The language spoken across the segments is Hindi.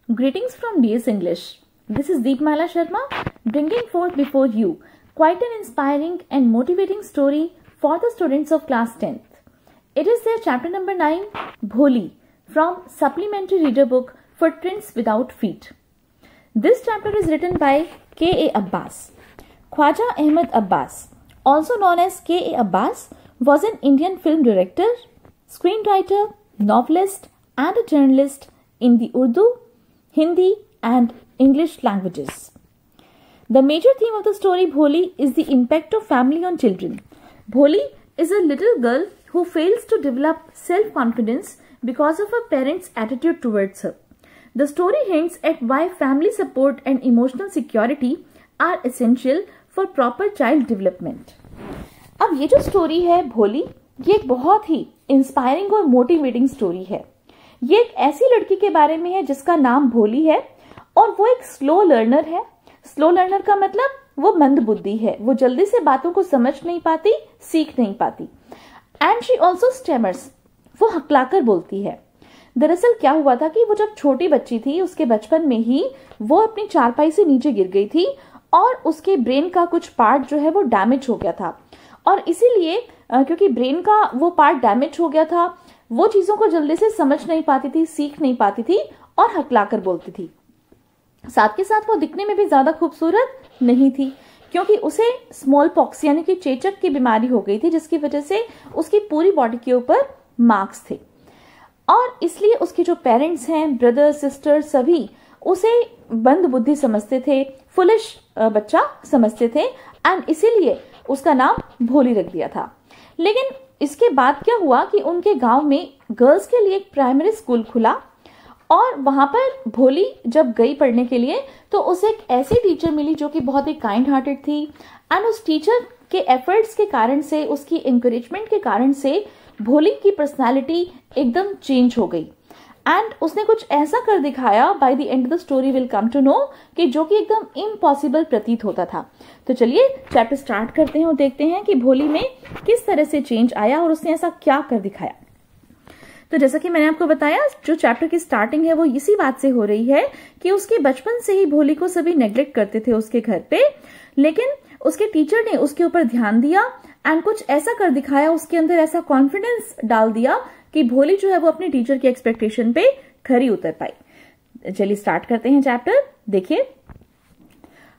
Greetings from DS English. This is Deepmala Sharma bringing forth before you quite an inspiring and motivating story for the students of class 10th. It is their chapter number 9, Bholi, from Supplementary Reader Book for Twins Without Feet. This chapter is written by K.A. Abbas. Khwaja Ahmed Abbas, also known as K.A. Abbas, was an Indian film director, screenwriter, novelist and a journalist in the Urdu, Hindi and English languages. The major theme of the story Bholi is the impact of family on children. Bholi is a little girl who fails to develop self-confidence because of her parents' attitude towards her. The story hints at why family support and emotional security are essential for proper child development. अब ये जो स्टोरी है भोली, ये एक बहुत ही इंस्पायरिंग और मोटिवेटिंग स्टोरी है। ये एक ऐसी लड़की के बारे में है जिसका नाम भोली है और वो एक स्लो लर्नर है। स्लो लर्नर का मतलब वो मंद बुद्धि है, वो जल्दी से बातों को समझ नहीं पाती, सीख नहीं पाती। एंड शी ऑल्सो स्टेमर्स, वो हकलाकर बोलती है। दरअसल क्या हुआ था कि वो जब छोटी बच्ची थी, उसके बचपन में ही वो अपनी चारपाई से नीचे गिर गई थी और उसके ब्रेन का कुछ पार्ट जो है वो डैमेज हो गया था। और इसीलिए क्योंकि ब्रेन का वो पार्ट डैमेज हो गया था, वो चीजों को जल्दी से समझ नहीं पाती थी, सीख नहीं पाती थी और हकलाकर बोलती थी। साथ के साथ वो दिखने में भी ज्यादा खूबसूरत नहीं थी, क्योंकि उसे स्मॉल पॉक्स यानी कि चेचक की बीमारी हो गई थी, जिसकी वजह से उसकी पूरी बॉडी के ऊपर मार्क्स थे। और इसलिए उसके जो पेरेंट्स हैं, ब्रदर सिस्टर, सभी उसे बंद बुद्धि समझते थे, फुलिश बच्चा समझते थे एंड इसीलिए उसका नाम भोली रख दिया था। लेकिन इसके बाद क्या हुआ कि उनके गांव में गर्ल्स के लिए एक प्राइमरी स्कूल खुला और वहां पर भोली जब गई पढ़ने के लिए तो उसे एक ऐसी टीचर मिली जो कि बहुत ही काइंड हार्टेड थी। एंड उस टीचर के एफर्ट्स के कारण से, उसकी इंकरेजमेंट के कारण से भोली की पर्सनालिटी एकदम चेंज हो गई एंड उसने कुछ ऐसा कर दिखाया, by the end of the story will come to know, कि जो कि एकदम इम्पॉसिबल प्रतीत होता था। तो चलिए चैप्टर स्टार्ट करते हैं और देखते हैं कि भोली में किस तरह से चेंज आया और उसने ऐसा क्या कर दिखाया। तो जैसा कि मैंने आपको बताया, जो चैप्टर की स्टार्टिंग है वो इसी बात से हो रही है कि उसके बचपन से ही भोली को सभी नेग्लेक्ट करते थे उसके घर पे, लेकिन उसके टीचर ने उसके ऊपर ध्यान दिया एंड कुछ ऐसा कर दिखाया, उसके अंदर ऐसा कॉन्फिडेंस डाल दिया कि भोली जो है वो अपने टीचर की एक्सपेक्टेशन पे खरी उतर पाई। चलिए स्टार्ट करते हैं चैप्टर। देखिए,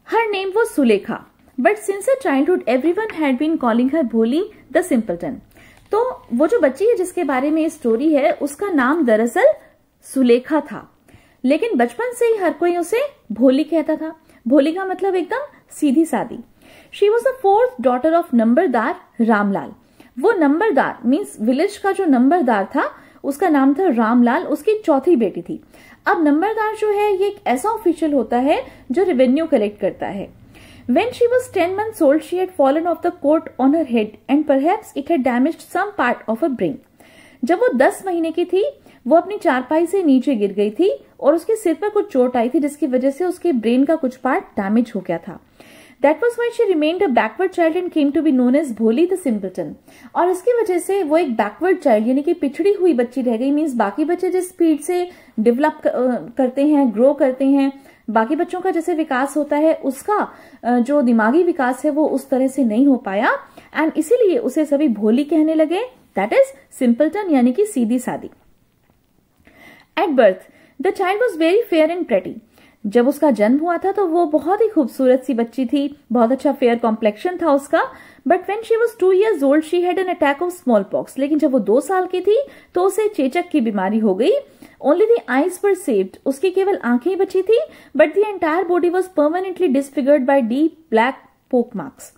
her name was Sulekha but since her childhood everyone had been calling her Bholi the simpleton. तो वो जो बच्ची है जिसके बारे में ये स्टोरी है, उसका नाम दरअसल सुलेखा था, लेकिन बचपन से ही हर कोई उसे भोली कहता था। भोली का मतलब एकदम सीधी सादी। She was the 4th daughter of numberdar Ramlal. वो नंबरदार मीन्स विलेज का जो नंबरदार था उसका नाम था रामलाल, उसकी चौथी बेटी थी। अब नंबरदार जो है ये एक ऐसा ऑफिशियल होता है जो रेवेन्यू कलेक्ट करता है। When she was 10 months old, she had fallen off the coat on her head and perhaps it had damaged some part of her brain. जब वो 10 महीने की थी, वो अपनी चारपाई से नीचे गिर गई थी और उसके सिर पर कुछ चोट आई थी, जिसकी वजह से उसके ब्रेन का कुछ पार्ट डैमेज हो गया था। That was why she remained a backward child and came to be known as भोली the simpleton. और इसकी वजह से वो एक बैकवर्ड चाइल्ड यानी कि पिछड़ी हुई बच्ची रह गई। मीन्स बाकी बच्चे जिस स्पीड से डेवलप करते हैं, ग्रो करते हैं, बाकी बच्चों का जैसे विकास होता है, उसका जो दिमागी विकास है वो उस तरह से नहीं हो पाया एंड इसीलिए उसे सभी भोली कहने लगे, दैट इज सिंपलटन यानी कि सीधी सादी। At birth the child was very fair and pretty. जब उसका जन्म हुआ था तो वो बहुत ही खूबसूरत सी बच्ची थी, बहुत अच्छा फेयर कॉम्प्लेक्शन था उसका। But when she was 2 years old she had an attack of small pox. लेकिन जब वो 2 साल की थी तो उसे चेचक की बीमारी हो गई। Only the eyes were saved, उसकी केवल आंखें ही बची थी, but the entire body was permanently disfigured by deep black pock marks.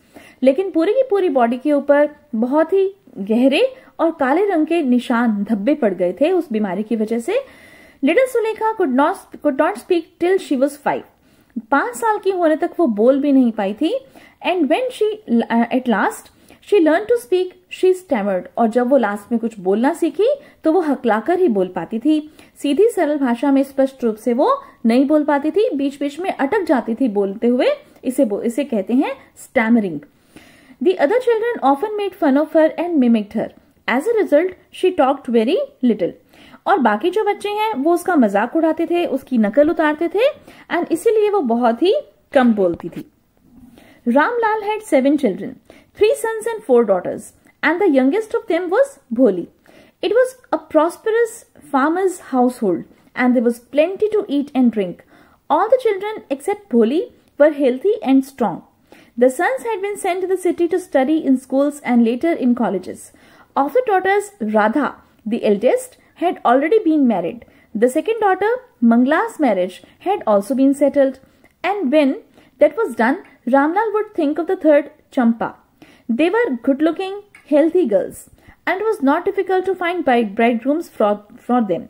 लेकिन पूरी की पूरी बॉडी के ऊपर बहुत ही गहरे और काले रंग के निशान, धब्बे पड़ गए थे उस बीमारी की वजह से। Little Sulekha could not speak till she was 5. 5 साल की होने तक वो बोल भी नहीं पाई थी। And when she at last she learned to speak, she stammered. और जब वो लास्ट में कुछ बोलना सीखी तो वो हकलाकर ही बोल पाती थी। सीधी सरल भाषा में स्पष्ट रूप से वो नहीं बोल पाती थी, बीच बीच में अटक जाती थी बोलते हुए। इसे कहते हैं stammering. The other children often made fun of her and mimicked her. As a result, she talked very little. और बाकी जो बच्चे हैं वो उसका मजाक उड़ाते थे, उसकी नकल उतारते थे, एंड इसीलिए वो बहुत ही कम बोलती थी। Ramlal had 7 children, 3 sons and 4 daughters, and the youngest of them was Bholi. It was a prosperous farmer's household, and there was plenty to eat and drink. All the children except Bholi were healthy and strong. The sons had been sent to the city to study in schools and later in colleges. Of the daughters, Radha, the eldest, had already been married. The second daughter, Mangla's marriage, had also been settled. And when that was done, Ramlal would think of the third, Champa. They were good-looking, healthy girls, and it was not difficult to find bridegrooms for them.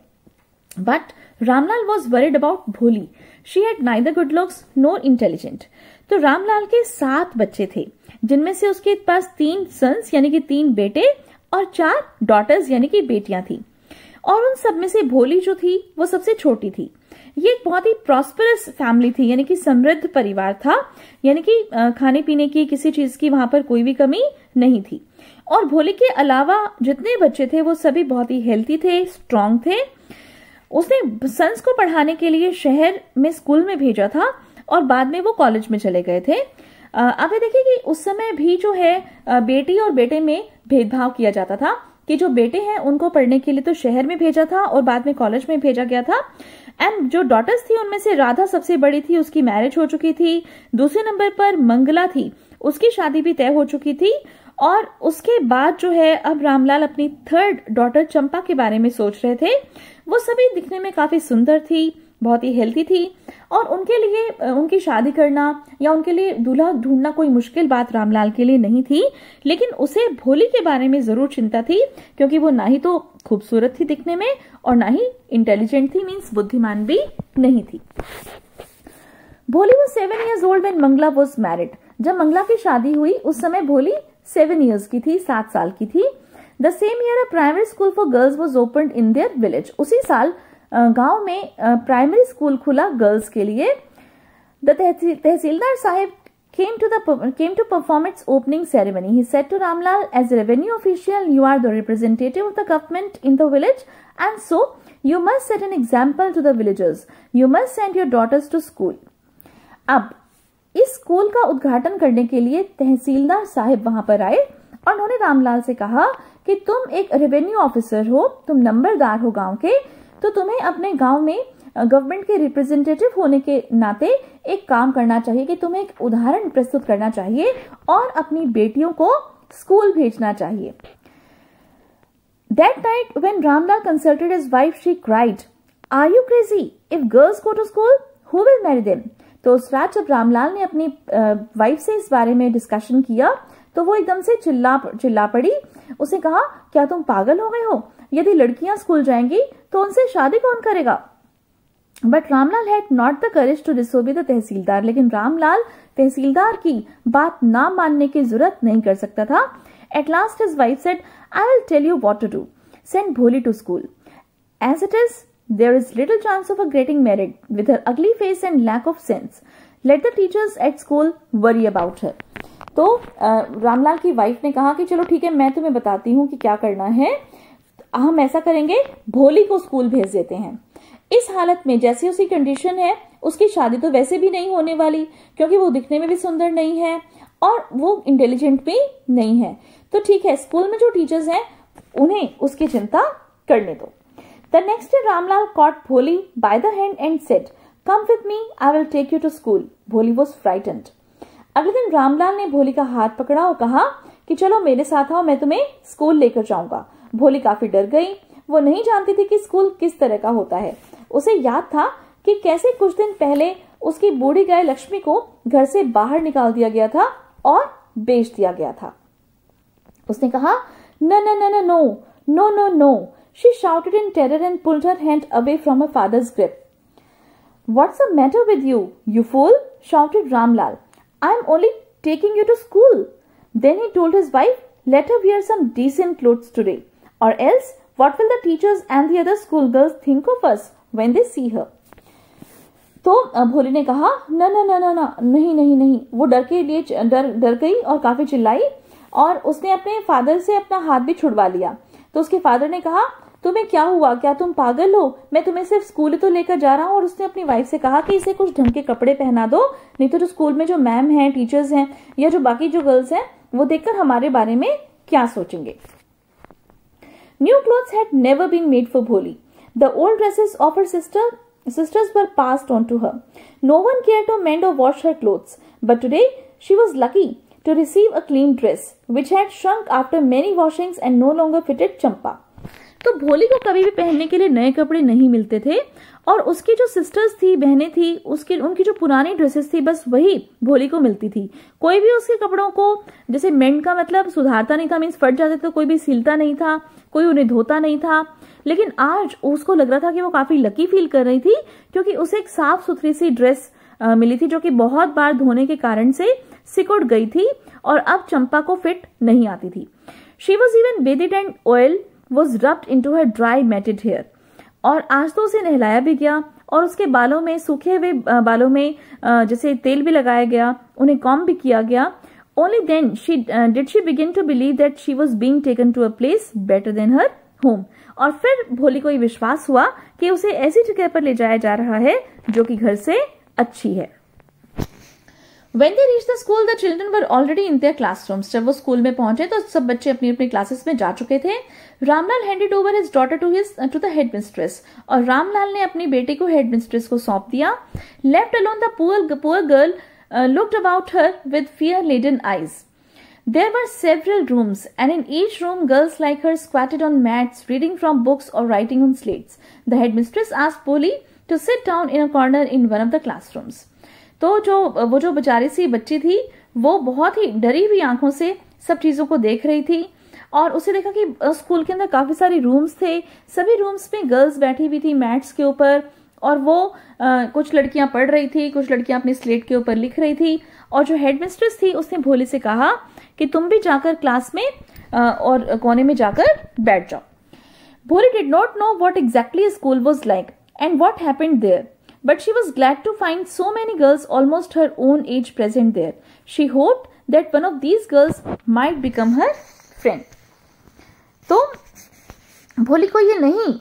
But Ramlal was worried about Bholi. She had neither good looks nor intelligent. तो रामलाल के 7 बच्चे थे, जिनमें से उसके पास 3 सन्स यानी कि 3 बेटे और 4 डॉटर्स यानी कि बेटियां थी, और उन सब में से भोली जो थी वो सबसे छोटी थी। ये एक बहुत ही प्रॉस्परस फैमिली थी, यानी कि समृद्ध परिवार था, यानी कि खाने पीने की किसी चीज की वहां पर कोई भी कमी नहीं थी। और भोली के अलावा जितने बच्चे थे वो सभी बहुत ही हेल्थी थे, स्ट्रांग थे। उसने सन्स को पढ़ाने के लिए शहर में स्कूल में भेजा था और बाद में वो कॉलेज में चले गए थे। अब ये देखिए कि उस समय भी जो है बेटी और बेटे में भेदभाव किया जाता था कि जो बेटे हैं उनको पढ़ने के लिए तो शहर में भेजा था और बाद में कॉलेज में भेजा गया था। एंड जो डॉटर्स थी उनमें से राधा सबसे बड़ी थी, उसकी मैरिज हो चुकी थी। दूसरे नंबर पर मंगला थी, उसकी शादी भी तय हो चुकी थी। और उसके बाद जो है अब रामलाल अपनी थर्ड डॉटर चंपा के बारे में सोच रहे थे। वो सभी दिखने में काफी सुंदर थी, बहुत ही हेल्थी थी, और उनके लिए उनकी शादी करना या उनके लिए दूल्हा ढूंढना कोई मुश्किल बात रामलाल के लिए नहीं थी। लेकिन उसे भोली के बारे में जरूर चिंता थी, क्योंकि वो ना ही तो खूबसूरत थी दिखने में और ना ही इंटेलिजेंट थी, मीन्स बुद्धिमान भी नहीं थी। भोली was 7 years old when Mangla was married. जब मंगला की शादी हुई उस समय भोली 7 years की थी, 7 साल की थी। The same year a primary school for girls was opened in their village. उसी साल गांव में प्राइमरी स्कूल खुला गर्ल्स के लिए। The tehsildar Sahib came to perform its opening ceremony. He said to Ramlal, as a revenue official, you are the representative of the government in the village, and so you must set an example to the villagers. You must send your daughters to school. अब इस स्कूल का उद्घाटन करने के लिए तहसीलदार साहिब वहां पर आए और उन्होंने रामलाल से कहा कि तुम एक रेवेन्यू ऑफिसर हो, तुम नंबरदार हो गांव के, तो तुम्हें अपने गांव में गवर्नमेंट के रिप्रेजेंटेटिव होने के नाते एक काम करना चाहिए कि तुम्हें एक उदाहरण प्रस्तुत करना चाहिए और अपनी बेटियों को स्कूल भेजना चाहिए। That night when Ramlal consulted his wife, she cried, "Are you crazy? If girls go to school, who will marry them?" तो उस रात जब रामलाल ने अपनी वाइफ से इस बारे में डिस्कशन किया तो वो एकदम से चिल्ला पड़ी। उसने कहा, क्या तुम पागल हो गए हो? यदि लड़कियां स्कूल जाएंगी तो उनसे शादी कौन करेगा? But Ramlal had not the courage to disobey the tehsildar. लेकिन रामलाल तहसीलदार की बात ना मानने की जरूरत नहीं कर सकता था। At last his wife said, I will tell you what to do, send Bholi to school. As it is there is little chance of her getting married with her ugly face and lack of sense. Let the teachers at school worry about her. तो रामलाल की वाइफ ने कहा कि चलो ठीक है, मैं तुम्हें बताती हूँ कि क्या करना है। हम ऐसा करेंगे, भोली को स्कूल भेज देते हैं। इस हालत में जैसी उसकी कंडीशन है, उसकी शादी तो वैसे भी नहीं होने वाली, क्योंकि वो दिखने में भी सुंदर नहीं है और वो इंटेलिजेंट भी नहीं है। तो ठीक है, स्कूल में जो टीचर्स हैं उन्हें उसकी चिंता करने दो। The next day, Ramlal caught Bholi by the hand and said, "Come with me, I will take you to school." Bholi was frightened. अगले दिन रामलाल ने भोली का हाथ पकड़ा और कहा कि चलो मेरे साथ आओ, मैं तुम्हें स्कूल लेकर जाऊंगा। भोली काफी डर गई। वो नहीं जानती थी कि स्कूल किस तरह का होता है। उसे याद था कि कैसे कुछ दिन पहले उसकी बूढ़ी गाय लक्ष्मी को घर से बाहर निकाल दिया गया था और बेच दिया गया था। उसने कहा, "No, no, no, no, no, no, no, no." She shouted in terror and pulled her hand away from her father's grip. "What's the matter with you, you fool?" shouted Ramlal. "I'm only taking you to school." Then he told his wife, "Let her wear some decent clothes today, or else what will the teachers and the other schoolgirls think of us when they see her?" तो भोली ने कहा, "न न न न न नहीं नहीं नहीं." वो डर गई और काफी चिल्लाई और उसने अपने फादर से अपना हाथ भी छुड़वा लिया। तो उसके फादर ने कहा, तुम्हें क्या हुआ, क्या तुम पागल हो, मैं तुम्हें सिर्फ स्कूल ही तो लेकर जा रहा हूँ। और उसने अपनी वाइफ से कहा कि इसे कुछ ढंग के कपड़े पहना दो, नहीं तो जो स्कूल में जो मैम हैं, टीचर्स हैं या जो बाकी जो गर्ल्स हैं वो देखकर हमारे बारे में क्या सोचेंगे। New clothes had never been made for Bholi. The old dresses of her sisters were passed on to her. No one cared to mend or wash her clothes, but today she was lucky to receive a clean dress which had shrunk after many washings and no longer fitted Champa. तो भोली को कभी भी पहनने के लिए नए कपड़े नहीं मिलते थे और उसकी जो सिस्टर्स थी, बहनें थी, उनकी जो पुरानी ड्रेसेस थी बस वही भोली को मिलती थी। कोई भी उसके कपड़ों को जैसे मेंड का मतलब सुधारता नहीं था, मीन्स फट जाते तो कोई भी सिलता नहीं था, कोई उन्हें धोता नहीं था। लेकिन आज उसको लग रहा था कि वो काफी लकी फील कर रही थी क्योंकि उसे एक साफ सुथरी सी ड्रेस मिली थी जो कि बहुत बार धोने के कारण से सिकुड़ गई थी और अब चंपा को फिट नहीं आती थी। She was even bathed and oil was rubbed into her dry matted hair. और आज तो उसे नहलाया भी गया और उसके बालों में, सूखे हुए बालों में जैसे तेल भी लगाया गया, उन्हें कॉम्ब भी किया गया। Only then did she begin to believe that she was being taken to a place better than her home. और फिर भोली को ये विश्वास हुआ कि उसे ऐसी जगह पर ले जाया जा रहा है जो कि घर से अच्छी है। When they reached the school, the children were already in their classrooms. जब वो स्कूल में पहुंचे तो सब बच्चे अपनी अपनी क्लासेस में जा चुके थे। Ramlal handed over his daughter to the headmistress. और रामलाल ने अपनी बेटी को headmistress को सौंप दिया। Left alone, the poor girl looked about her with fear-laden eyes. There were several rooms, and in each room, girls like her squatted on mats, reading from books or writing on slates. The headmistress asked Polly to sit down in a corner in one of the classrooms. तो वो जो बेचारी सी बच्ची थी वो बहुत ही डरी हुई आंखों से सब चीजों को देख रही थी और उसे देखा कि स्कूल के अंदर काफी सारे रूम्स थे। सभी रूम्स में गर्ल्स बैठी हुई थी मैट्स के ऊपर और वो कुछ लड़कियां पढ़ रही थी, कुछ लड़कियां अपनी स्लेट के ऊपर लिख रही थी। और जो हेडमिस्ट्रेस थी उसने भोली से कहा कि तुम भी जाकर क्लास में और कोने में जाकर बैठ जाओ। भोली did not know what exactly a school was like and what happened there, but she was glad to find so many girls almost her own age present there. She hoped that one of these girls might become her friend. तो भोली को ये नहीं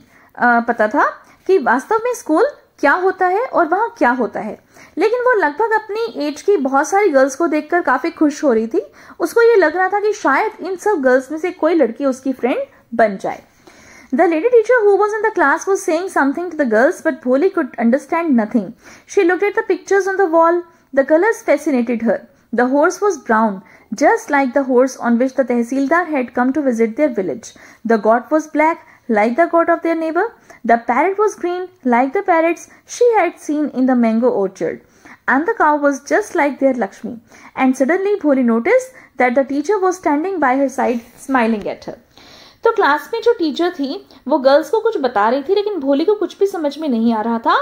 पता था कि वास्तव में स्कूल क्या होता है और वहां क्या होता है, लेकिन वो लगभग अपनी एज की बहुत सारी गर्ल्स को देखकर काफी खुश हो रही थी। उसको ये लग रहा था कि शायद इन सब गर्ल्स में से कोई लड़की उसकी फ्रेंड बन जाए। The lady teacher who was in the class was saying something to the girls, but Bholi could understand nothing. She looked at the pictures on the wall. The colors fascinated her. The horse was brown, just like the horse on which the Tehsildar had come to visit their village. The goat was black, like the goat of their neighbor. The parrot was green, like the parrots she had seen in the mango orchard. And the cow was just like their Lakshmi. And suddenly Bholi noticed that the teacher was standing by her side, smiling at her. तो क्लास में जो टीचर थी वो गर्ल्स को कुछ बता रही थी, लेकिन भोली को कुछ भी समझ में नहीं आ रहा था।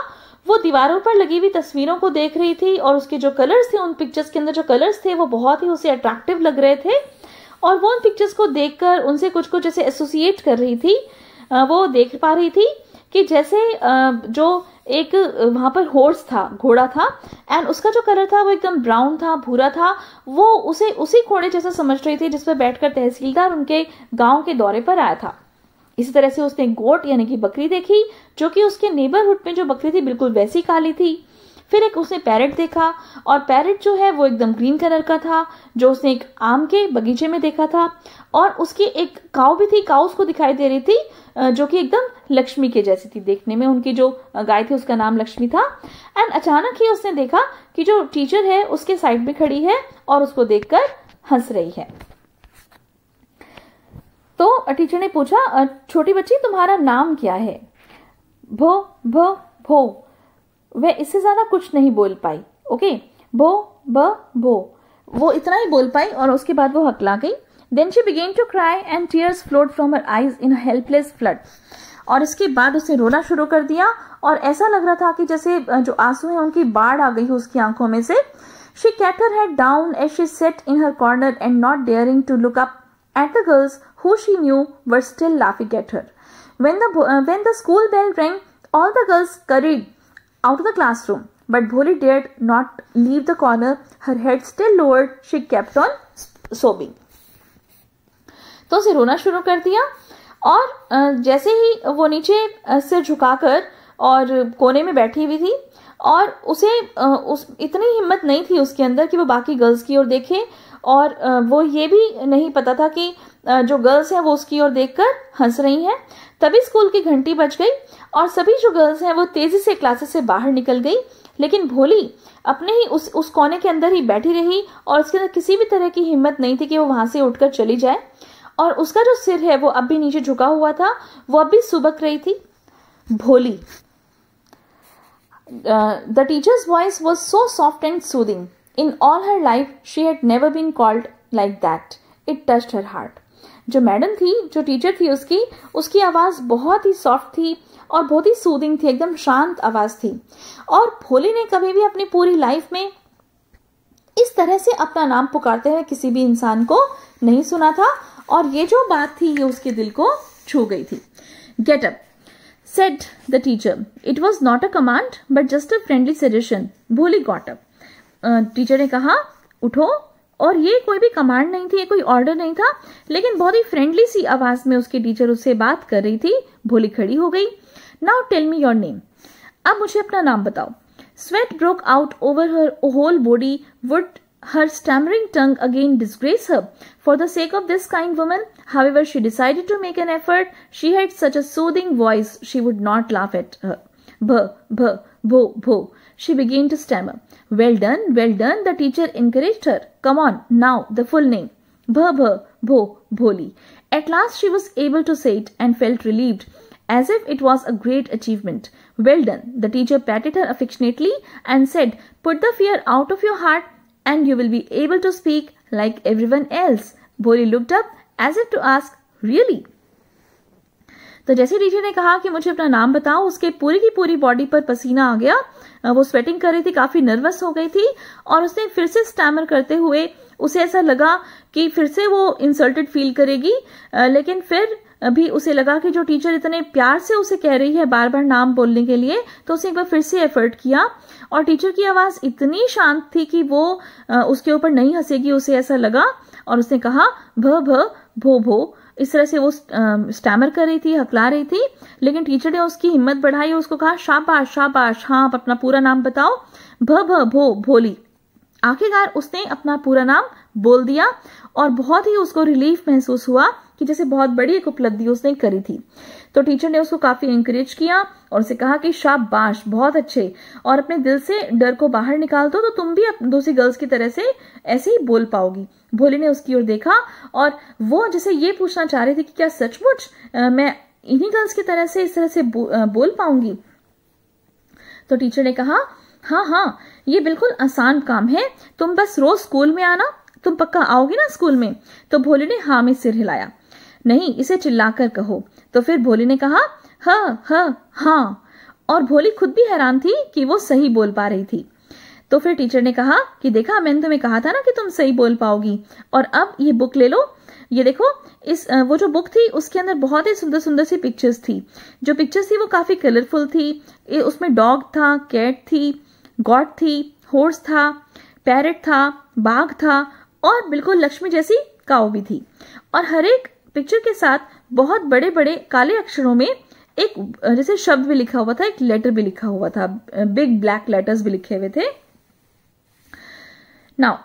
वो दीवारों पर लगी हुई तस्वीरों को देख रही थी और उसके जो कलर्स थे, उन पिक्चर्स के अंदर जो कलर्स थे वो बहुत ही उसे अट्रैक्टिव लग रहे थे और वो उन पिक्चर्स को देखकर उनसे कुछ कुछ जैसे एसोसिएट कर रही थी। वो देख पा रही थी कि जैसे जो एक वहां पर हॉर्स था, घोड़ा था, एंड उसका जो कलर था वो एकदम ब्राउन था, भूरा था। वो उसे उसी घोड़े जैसा समझ रही थी जिस पर बैठकर तहसीलदार उनके गांव के दौरे पर आया था। इसी तरह से उसने गोट यानी कि बकरी देखी जो कि उसके नेबरहुड में जो बकरी थी बिल्कुल वैसी काली थी। फिर एक उसने पैरेट देखा और पैरेट जो है वो एकदम ग्रीन कलर का था जो उसने एक आम के बगीचे में देखा था। और उसकी एक काऊ भी थी, काऊ उसको दिखाई दे रही थी जो कि एकदम लक्ष्मी के जैसी थी देखने में। उनकी जो गाय थी उसका नाम लक्ष्मी था। एंड अचानक ही उसने देखा कि जो टीचर है उसके साइड में खड़ी है और उसको देखकर हंस रही है। तो टीचर ने पूछा, छोटी बच्ची तुम्हारा नाम क्या है? भो भो भो। वह इससे ज्यादा कुछ नहीं बोल पाई। ओके, भो ब भो, वो इतना ही बोल पाई और उसके बाद वो हकला गई। Then she began to cry and tears flowed from her eyes in a helpless flood. और इसके बाद उसने रोना शुरू कर दिया और ऐसा लग रहा था कि जैसे जो आंसू हैं उनकी बाढ़ आ गई है उसकी आंखों में से। She kept her head down as she sat in her corner and not daring to look up at the girls who she knew were still laughing at her. When the school bell rang, all the girls scurried out of the classroom, but Bholi dared not leave the corner. Her head still lowered, she kept on sobbing. तो उसे रोना शुरू कर दिया और जैसे ही वो नीचे सिर झुकाकर और कोने में बैठी हुई थी और उसे इतनी हिम्मत नहीं थी उसके अंदर कि वो बाकी गर्ल्स की ओर देखे, और वो ये भी नहीं पता था कि जो गर्ल्स हैं वो उसकी ओर देखकर हंस रही हैं। तभी स्कूल की घंटी बज गई और सभी जो गर्ल्स हैं वो तेजी से क्लासेस से बाहर निकल गई, लेकिन भोली अपने ही उस कोने के अंदर ही बैठी रही और उसके अंदर किसी भी तरह की हिम्मत नहीं थी कि वो वहां से उठकर चली जाए। और उसका जो सिर है वो अब भी नीचे झुका हुआ था, वो अब भी सुबक रही थी। भोली। The teacher's voice was so soft and soothing. In all her life, she had never been called like that. It touched her heart. जो मैडम थी, जो टीचर थी उसकी आवाज बहुत ही सॉफ्ट थी और बहुत ही सूदिंग थी, एकदम शांत आवाज थी। और भोली ने कभी भी अपनी पूरी लाइफ में इस तरह से अपना नाम पुकारते हुए किसी भी इंसान को नहीं सुना था, और ये जो बात थी ये उसके दिल को छू गई थी। Get up, said the teacher. It was not a command, but just a friendly suggestion. भोली got up. टीचर ने कहा उठो, और ये कोई भी कमांड नहीं थी, ये कोई ऑर्डर नहीं था, लेकिन बहुत ही फ्रेंडली सी आवाज में उसकी टीचर उससे बात कर रही थी। भोली खड़ी हो गई। Now tell me your name. अब मुझे अपना नाम बताओ। Sweat broke out over her whole body. Would her stammering tongue again disgrace her? For the sake of this kind woman, however, she decided to make an effort. She had such a soothing voice, she would not laugh at her. Bh, bh, bho, bho. She began to stammer. Well done, the teacher encouraged her. Come on, now, the full name. Bh, bh, bho, Bholi. At last she was able to say it and felt relieved, as if it was a great achievement. Well done. The teacher patted her affectionately and said, put the fear out of your heart and you will be able to speak like everyone else. Bholi looked up as if to ask, really? तो जैसे टीचर ने कहा कि मुझे अपना नाम बताओ, उसके पूरी की पूरी बॉडी पर पसीना आ गया। वो स्वेटिंग कर रही थी, काफी नर्वस हो गई थी, और उसने फिर से स्टैमर करते हुए उसे ऐसा लगा कि फिर से वो इंसल्टेड फील करेगी, लेकिन फिर अभी उसे लगा कि जो टीचर इतने प्यार से उसे कह रही है बार बार नाम बोलने के लिए, तो उसे एक बार फिर से एफर्ट किया, और टीचर की आवाज इतनी शांत थी कि वो उसके ऊपर नहीं हंसेगी, उसे ऐसा लगा, और उसने कहा भ भ भो भो। इस तरह से वो स्टैमर कर रही थी, हकला रही थी, लेकिन टीचर ने उसकी हिम्मत बढ़ाई, उसको कहा शाबाश शाबाश, हाँ आप अपना पूरा नाम बताओ। भ भ भो भोली। आखिरकार उसने अपना पूरा नाम बोल दिया, और बहुत ही उसको रिलीफ महसूस हुआ कि जैसे बहुत बड़ी एक उपलब्धि उसने करी थी। तो टीचर ने उसको काफी एनकरेज किया और उसे कहा कि शाबाश, बहुत अच्छे, और अपने दिल से डर को बाहर निकाल दो, तो तुम भी दूसरी गर्ल्स की तरह से ऐसे ही बोल पाओगी। भोली ने उसकी ओर देखा और वो जैसे ये पूछना चाह रही थी कि क्या सचमुच मैं इन्हीं गर्ल्स की तरह से इस तरह से बोल पाऊंगी। तो टीचर ने कहा हाँ हाँ, ये बिल्कुल आसान काम है, तुम बस रोज स्कूल में आना, तुम पक्का आओगी ना स्कूल में? तो भोली ने हाँ में सिर हिलाया। नहीं, इसे चिल्लाकर कहो। तो फिर भोली ने कहा हाँ, और भोली खुद भी हैरान थी कि वो सही बोल पा रही थी। तो फिर टीचर ने कहा कि देखा, मैंने तुम्हें कहा था ना कि तुम सही बोल पाओगी, और अब ये बुक ले लो, ये देखो, वो जो बुक थी उसके अंदर बहुत ही सुंदर सुंदर सी पिक्चर्स थी। जो पिक्चर्स थी वो काफी कलरफुल थी, उसमें डॉग था, कैट थी, गॉड थी, हॉर्स था, पैरेट था, बाघ था, और बिल्कुल लक्ष्मी जैसी काऊ भी थी। और हर एक पिक्चर के साथ बहुत बड़े बड़े काले अक्षरों में एक जैसे शब्द भी लिखा हुआ था, एक लेटर भी लिखा हुआ था, बिग ब्लैक लेटर्स भी लिखे हुए थे। नाउ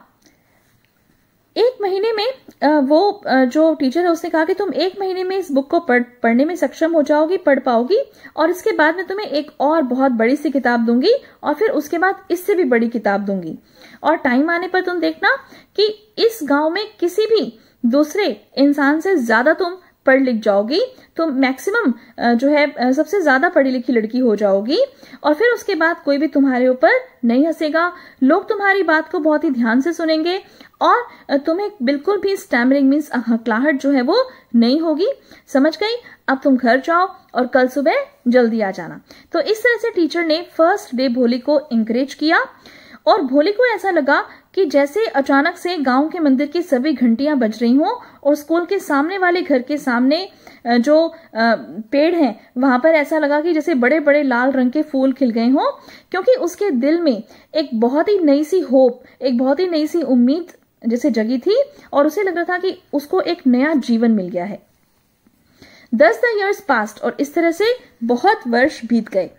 एक महीने में वो जो टीचर है उसने कहा कि तुम एक महीने में इस बुक को पढ़ने में सक्षम हो जाओगी, पढ़ पाओगी, और इसके बाद मैं तुम्हें एक और बहुत बड़ी सी किताब दूंगी, और फिर उसके बाद इससे भी बड़ी किताब दूंगी, और टाइम आने पर तुम देखना कि इस गांव में किसी भी दूसरे इंसान से ज्यादा तुम पढ़ लिख जाओगी, तुम मैक्सिमम जो है सबसे ज्यादा पढ़ी लिखी लड़की हो जाओगी, और फिर उसके बाद कोई भी तुम्हारे ऊपर नहीं हंसेगा, लोग तुम्हारी बात को बहुत ही ध्यान से सुनेंगे, और तुम्हें बिल्कुल भी स्टैमरिंग मीन्स हकलाहट जो है वो नहीं होगी। समझ गई? अब तुम घर जाओ और कल सुबह जल्दी आ जाना। तो इस तरह से टीचर ने फर्स्ट डे भोली को इंकरेज किया, और भोली को ऐसा लगा कि जैसे अचानक से गांव के मंदिर की सभी घंटियां बज रही हों, और स्कूल के सामने वाले घर के सामने जो पेड़ हैं वहां पर ऐसा लगा कि जैसे बड़े बड़े लाल रंग के फूल खिल गए हों, क्योंकि उसके दिल में एक बहुत ही नई सी होप, एक बहुत ही नई सी उम्मीद जैसे जगी थी, और उसे लग रहा था कि उसको एक नया जीवन मिल गया है। Thus the years passed, और इस तरह से बहुत वर्ष बीत गए.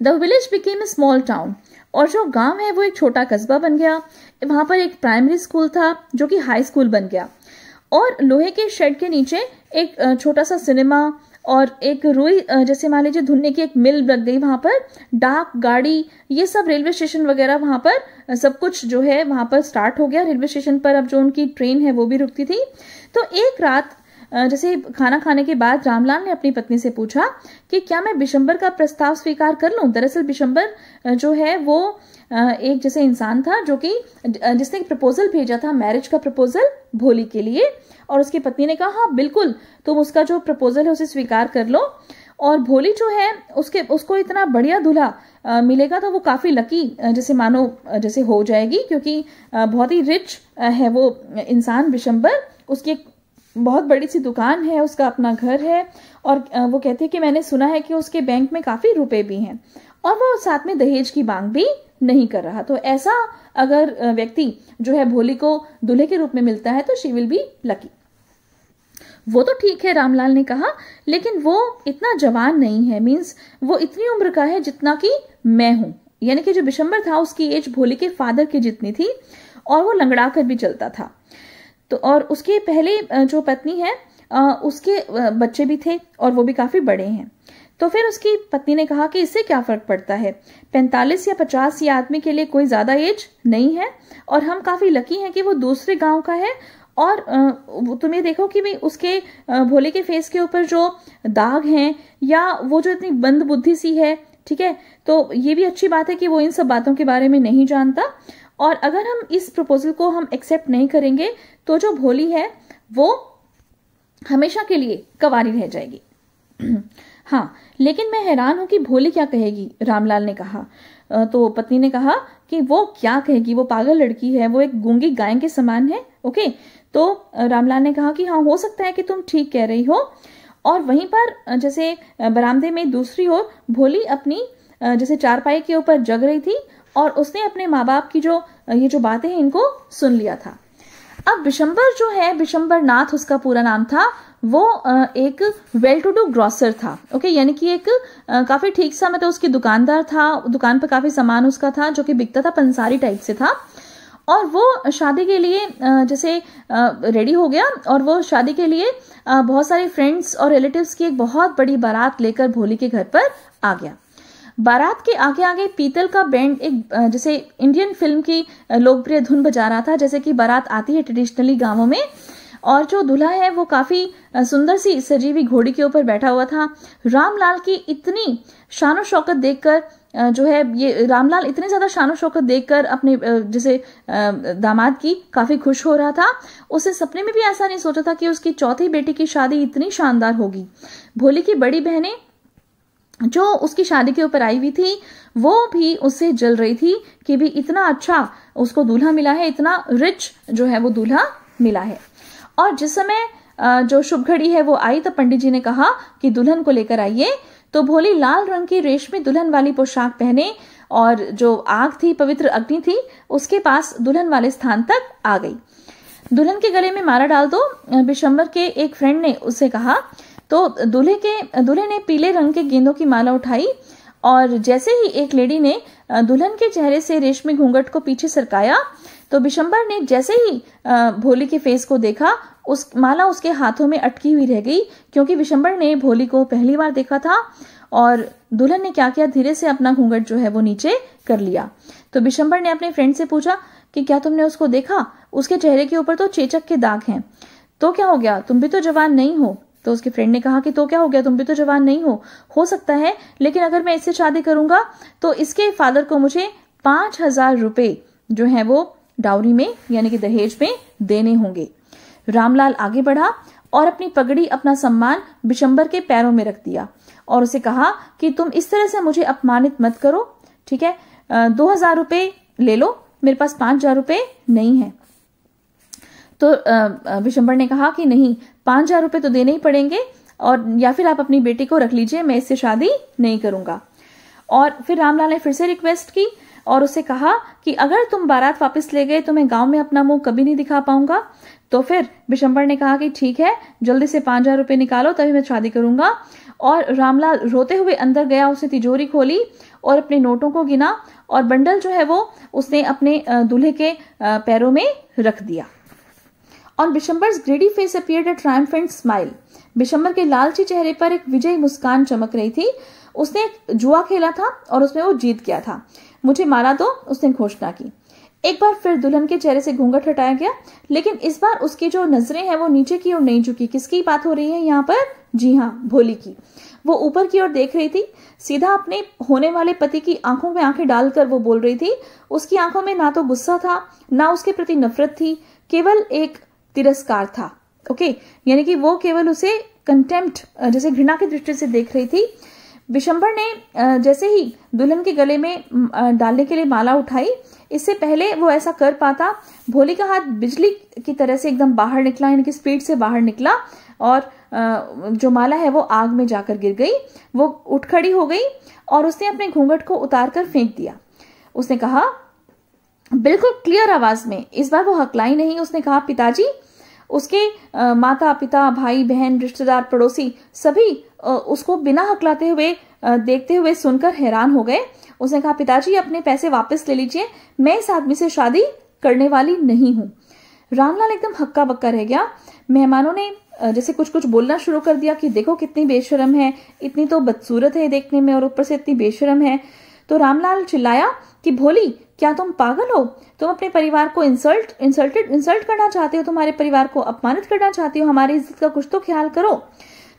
The village became a small town. और जो गांव है वो एक छोटा कस्बा बन गया. वहां पर एक प्राइमरी स्कूल था जो कि हाई स्कूल बन गया, और लोहे के शेड के नीचे एक छोटा सा सिनेमा और एक रुई जैसे मान लीजिए धुलने की एक मिल लग गई वहां पर. डाक, गाड़ी, ये सब रेलवे स्टेशन वगैरह वहां पर सब कुछ जो है वहां पर स्टार्ट हो गया. रेलवे स्टेशन पर अब जो उनकी ट्रेन है वो भी रुकती थी. तो एक रात जैसे खाना खाने के बाद रामलाल ने अपनी पत्नी से पूछा कि क्या मैं बिशंबर का प्रस्ताव स्वीकार कर लूं. दरअसल बिशंबर जो है वो एक जैसे इंसान था जो कि जिसने एक प्रपोजल भेजा था, मैरिज का प्रपोजल भोली के लिए, और उसकी पत्नी ने कहा हाँ बिल्कुल तुम उसका जो प्रपोजल है उसे स्वीकार कर लो. और भोली जो है उसको इतना बढ़िया दूल्हा मिलेगा तो वो काफी लकी जैसे मानो जैसे हो जाएगी, क्योंकि बहुत ही रिच है वो इंसान बिशंबर. उसकी एक बहुत बड़ी सी दुकान है, उसका अपना घर है, और वो कहते हैं कि मैंने सुना है कि उसके बैंक में काफी रुपए भी हैं, और वो साथ में दहेज की मांग भी नहीं कर रहा. तो ऐसा अगर व्यक्ति जो है भोली को दूल्हे के रूप में मिलता है तो शी विल बी लकी. वो तो ठीक है रामलाल ने कहा, लेकिन वो इतना जवान नहीं है, मीन्स वो इतनी उम्र का है जितना कि मैं हूं. यानी कि जो बिशंबर था उसकी एज भोली के फादर की जितनी थी, और वो लंगड़ा कर भी चलता था. तो और उसके पहले जो पत्नी है उसके बच्चे भी थे और वो भी काफी बड़े हैं. तो फिर उसकी पत्नी ने कहा कि इससे क्या फर्क पड़ता है, 45 या 50 ये आदमी के लिए कोई ज्यादा एज नहीं है, और हम काफी लकी हैं कि वो दूसरे गांव का है. और तुम ये देखो कि भाई उसके भोले के फेस के ऊपर जो दाग हैं, या वो जो इतनी बंद बुद्धि सी है, ठीक है, तो ये भी अच्छी बात है कि वो इन सब बातों के बारे में नहीं जानता. और अगर हम इस प्रपोजल को हम एक्सेप्ट नहीं करेंगे तो जो भोली है वो हमेशा के लिए कंवारी रह जाएगी. हाँ, लेकिन मैं हैरान हूं कि भोली क्या कहेगी, रामलाल ने कहा. तो पत्नी ने कहा कि वो क्या कहेगी, वो पागल लड़की है, वो एक गूंगी गाय के समान है. ओके, तो रामलाल ने कहा कि हाँ हो सकता है कि तुम ठीक कह रही हो. और वहीं पर जैसे बरामदे में दूसरी ओर भोली अपनी जैसे चारपाई के ऊपर जग रही थी, और उसने अपने माँ बाप की ये जो बातें हैं इनको सुन लिया था. अब बिशंबर जो है, बिशंबर नाथ उसका पूरा नाम था, वो एक वेल टू डू ग्रॉसर था. ओके, यानी कि एक काफी ठीक सा मतलब उसकी दुकानदार था, दुकान पर काफी सामान उसका था जो कि बिकता था, पंसारी टाइप से था. और वो शादी के लिए जैसे रेडी हो गया, और वो शादी के लिए बहुत सारे फ्रेंड्स और रिलेटिव्स की एक बहुत बड़ी बारात लेकर भोली के घर पर आ गया. बारात के आगे आगे पीतल का बैंड एक जैसे इंडियन फिल्म की लोकप्रिय धुन बजा रहा था, जैसे कि बारात आती है ट्रेडिशनली गांवों में. और जो दूल्हा है वो काफी सुंदर सी सजी हुई घोड़ी के ऊपर बैठा हुआ था. रामलाल की इतनी शानो शौकत देखकर जो है ये रामलाल इतने ज्यादा शानो शौकत देखकर अपने जैसे दामाद की काफी खुश हो रहा था. उसे सपने में भी ऐसा नहीं सोचा था कि उसकी चौथी बेटी की शादी इतनी शानदार होगी. भोली की बड़ी बहनें जो उसकी शादी के ऊपर आई हुई थी वो भी उससे जल रही थी कि भी इतना अच्छा उसको दूल्हा मिला है, इतना रिच जो है वो दूल्हा मिला है. और जिस समय जो शुभ घड़ी है वो आई, तो पंडित जी ने कहा कि दुल्हन को लेकर आइए. तो भोली लाल रंग की रेशमी दुल्हन वाली पोशाक पहने और जो आग थी, पवित्र अग्नि थी, उसके पास दुल्हन वाले स्थान तक आ गई. दुल्हन के गले में माला डाल दो, बिशंबर के एक फ्रेंड ने उससे कहा. तो दूल्हे ने पीले रंग के गेंदों की माला उठाई, और जैसे ही एक लेडी ने दुल्हन के चेहरे से रेशमी घूंघट को पीछे सरकाया, तो बिशंबर ने जैसे ही भोली के फेस को देखा, उस माला उसके हाथों में अटकी हुई रह गई, क्योंकि बिशंबर ने भोली को पहली बार देखा था. और दुल्हन ने क्या किया, धीरे से अपना घूंघट जो है वो नीचे कर लिया. तो बिशंबर ने अपने फ्रेंड से पूछा कि क्या तुमने उसको देखा, उसके चेहरे के ऊपर तो चेचक के दाग हैं. तो क्या हो गया, तुम भी तो जवान नहीं हो. तो उसके फ्रेंड ने कहा कि तो क्या हो गया, तुम भी तो जवान नहीं हो सकता है, लेकिन अगर मैं इससे शादी करूंगा तो इसके फादर को मुझे 5,000 रुपए जो है वो डाउरी में यानी कि दहेज में देने होंगे. रामलाल आगे बढ़ा और अपनी पगड़ी, अपना सम्मान बिशंबर के पैरों में रख दिया और उसे कहा कि तुम इस तरह से मुझे अपमानित मत करो, ठीक है, 2,000 रुपए ले लो, मेरे पास 5,000 रुपए नहीं है. तो बिशंबर ने कहा कि नहीं, 5,000 रुपए तो देने ही पड़ेंगे, और या फिर आप अपनी बेटी को रख लीजिए, मैं इससे शादी नहीं करूंगा. और फिर रामलाल ने फिर से रिक्वेस्ट की और उससे कहा कि अगर तुम बारात वापस ले गए तो मैं गांव में अपना मुंह कभी नहीं दिखा पाऊंगा. तो फिर बिशंबर ने कहा कि ठीक है, जल्दी से 5,000 रुपये निकालो तभी मैं शादी करूंगा। और रामलाल रोते हुए अंदर गया, उसने तिजोरी खोली और अपने नोटों को गिना और बंडल जो है वो उसने अपने दूल्हे के पैरों में रख दिया। On Bishamber's greedy face appeared a triumphant smile. Bishamber के लालची चेहरे पर एक विजयी मुस्कान चमक रही थी। उसने एक जुआ खेला था और उसमें वो जीत गया था। मुझे मारा दो, उसने घोषणा की। एक बार फिर दुल्हन के चेहरे से घूंघट हटाया गया, लेकिन इस बार उसकी जो नजरें हैं वो नीचे की ओर नहीं झुकी। किसकी बात हो रही है यहाँ पर? जी हाँ, भोली की। वो ऊपर की ओर देख रही थी, सीधा अपने होने वाले पति की आंखों में आंखें डालकर वो बोल रही थी। उसकी आंखों में ना तो गुस्सा था, ना उसके प्रति नफरत थी, केवल एक तिरस्कार था। ओके, यानी कि वो केवल उसे कंटेम्प्ट, जैसे घृणा की दृष्टि से देख रही थी। बिशंबर ने जैसे ही दुल्हन के गले में डालने के लिए माला उठाई, इससे पहले वो ऐसा कर पाता, भोली का हाथ बिजली की तरह से एकदम बाहर निकला, यानी कि स्पीड से बाहर निकला और जो माला है वो आग में जाकर गिर गई। वो उठ खड़ी हो गई और उसने अपने घूंघट को उतारकर फेंक दिया। उसने कहा बिल्कुल क्लियर आवाज में, इस बार वो हकलाई नहीं, उसने कहा पिताजी। उसके माता पिता, भाई बहन, रिश्तेदार, पड़ोसी सभी उसको बिना हकलाते हुए देखते हुए सुनकर हैरान हो गए। उसने कहा पिताजी अपने पैसे वापस ले लीजिए, मैं इस आदमी से शादी करने वाली नहीं हूं। रामलाल एकदम हक्का बक्का रह गया। मेहमानों ने जैसे कुछ कुछ बोलना शुरू कर दिया कि देखो कितनी बेशरम है, इतनी तो बदसूरत है देखने में और ऊपर से इतनी बेशरम है। तो रामलाल चिल्लाया कि भोली, क्या तुम पागल हो? तुम अपने परिवार को इंसल्ट करना चाहते हो, तुम्हारे परिवार को अपमानित करना चाहती हो, हमारी इज्जत का कुछ तो ख्याल करो।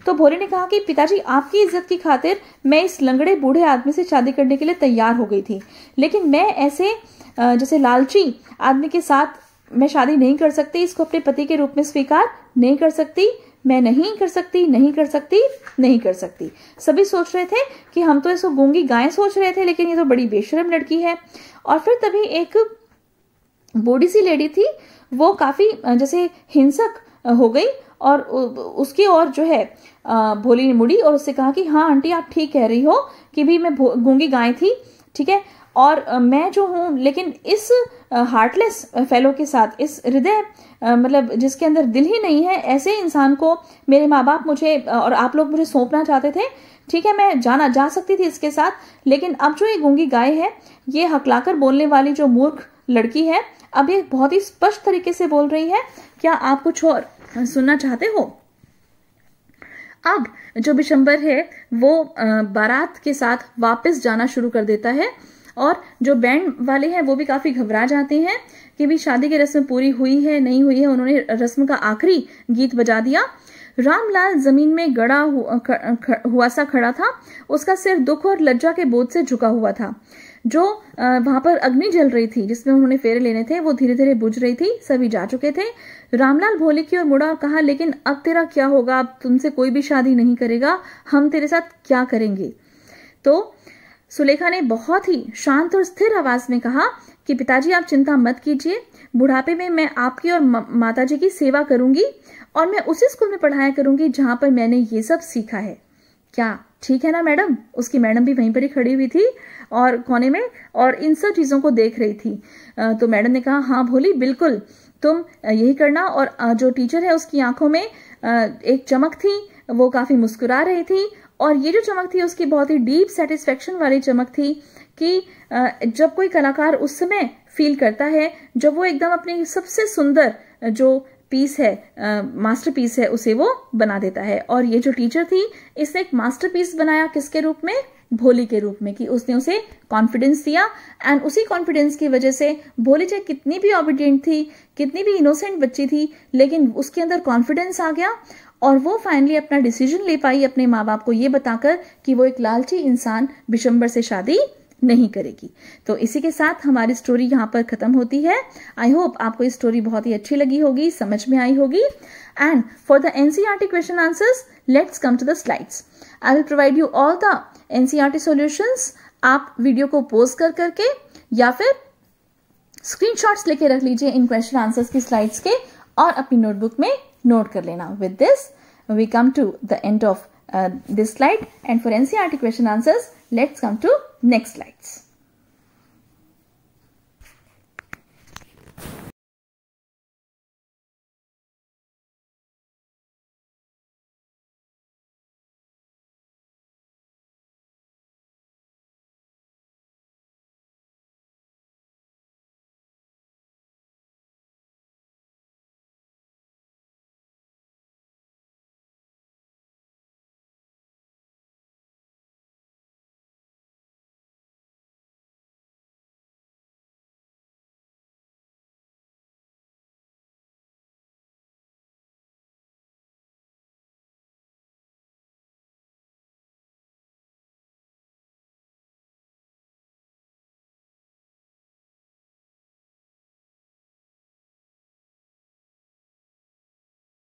तो भोली ने कहा कि पिताजी आपकी इज्जत की खातिर मैं इस लंगड़े बूढ़े आदमी से शादी करने के लिए तैयार हो गई थी, लेकिन मैं ऐसे जैसे लालची आदमी के साथ मैं शादी नहीं कर सकती, इसको अपने पति के रूप में स्वीकार नहीं कर सकती, मैं नहीं कर सकती, नहीं कर सकती, नहीं कर सकती। सभी सोच रहे थे कि हम तो इसको गूंगी गाय सोच रहे थे, लेकिन ये तो बड़ी बेशरम लड़की है। और फिर तभी एक बूढ़ी सी लेडी थी, वो काफी जैसे हिंसक हो गई और उसकी ओर जो है भोली ने मुड़ी और उससे कहा कि हाँ आंटी आप ठीक कह रही हो कि भी मैं गूंगी गाय थी, ठीक है, और मैं जो हूं, लेकिन इस हार्टलेस फेलो के साथ, इस हृदय मतलब जिसके अंदर दिल ही नहीं है, ऐसे इंसान को मेरे माँ बाप मुझे और आप लोग मुझे सौंपना चाहते थे। ठीक है, मैं जा सकती थी इसके साथ, लेकिन अब जो ये गूंगी गाय है, ये हकलाकर बोलने वाली जो मूर्ख लड़की है, अब ये बहुत ही स्पष्ट तरीके से बोल रही है। क्या आप कुछ और सुनना चाहते हो? अब जो बिशंबर है वो बारात के साथ वापस जाना शुरू कर देता है और जो बैंड वाले हैं वो भी काफी घबरा जाते हैं कि भी शादी की रस्म पूरी हुई है नहीं हुई है। उन्होंने रस्म का आखिरी गीत बजा दिया। रामलाल जमीन में गड़ा हुआ सा खड़ा था। उसका सिर दुख और लज्जा के बोझ से झुका हुआ था। जो वहां पर अग्नि जल रही थी जिसमें उन्होंने फेरे लेने थे, वो धीरे धीरे बुझ रही थी। सभी जा चुके थे। रामलाल भोले की ओर मुड़ा और कहा, लेकिन अब तेरा क्या होगा? अब तुमसे कोई भी शादी नहीं करेगा, हम तेरे साथ क्या करेंगे? तो सुलेखा ने बहुत ही शांत और स्थिर आवाज में कहा कि पिताजी आप चिंता मत कीजिए, बुढ़ापे में मैं आपकी और माताजी की सेवा करूंगी और मैं उसी स्कूल में पढ़ाया करूंगी जहां पर मैंने ये सब सीखा है। क्या ठीक है ना मैडम? उसकी मैडम भी वहीं पर ही खड़ी हुई थी और कोने में और इन सब चीजों को देख रही थी। तो मैडम ने कहा, हाँ भोली बिल्कुल तुम यही करना। और जो टीचर है उसकी आंखों में एक चमक थी, वो काफी मुस्कुरा रही थी और ये जो चमक थी उसकी बहुत ही डीप सेटिस्फेक्शन वाली चमक थी कि जब कोई कलाकार उस समय फील करता है जब वो एकदम अपनी सबसे सुंदर जो पीस है, मास्टरपीस है, उसे वो बना देता है। और ये जो टीचर थी इसने एक मास्टरपीस बनाया किसके रूप में? भोली के रूप में, कि उसने उसे कॉन्फिडेंस दिया। एंड उसी कॉन्फिडेंस की वजह से भोली चाहे कितनी भी ऑबिडियंट थी, कितनी भी इनोसेंट बच्ची थी, लेकिन उसके अंदर कॉन्फिडेंस आ गया और वो फाइनली अपना डिसीजन ले पाई अपने माँ बाप को ये बताकर कि वो एक लालची इंसान बिशंबर से शादी नहीं करेगी। तो इसी के साथ हमारी स्टोरी यहाँ पर खत्म होती है। आई होप आपको ये स्टोरी बहुत ही अच्छी लगी होगी, समझ में आई होगी। And for the NCERT question answers, let's come to the slides. I will provide you all the NCERT solutions. आप वीडियो को पॉज कर करके या फिर स्क्रीनशॉट्स लेके रख लीजिए इन क्वेश्चन आंसर्स की स्लाइड्स के और अपनी नोटबुक में नोट कर लेना। With this we come to the end of this slide, and for NCERT question answers let's come to next slides.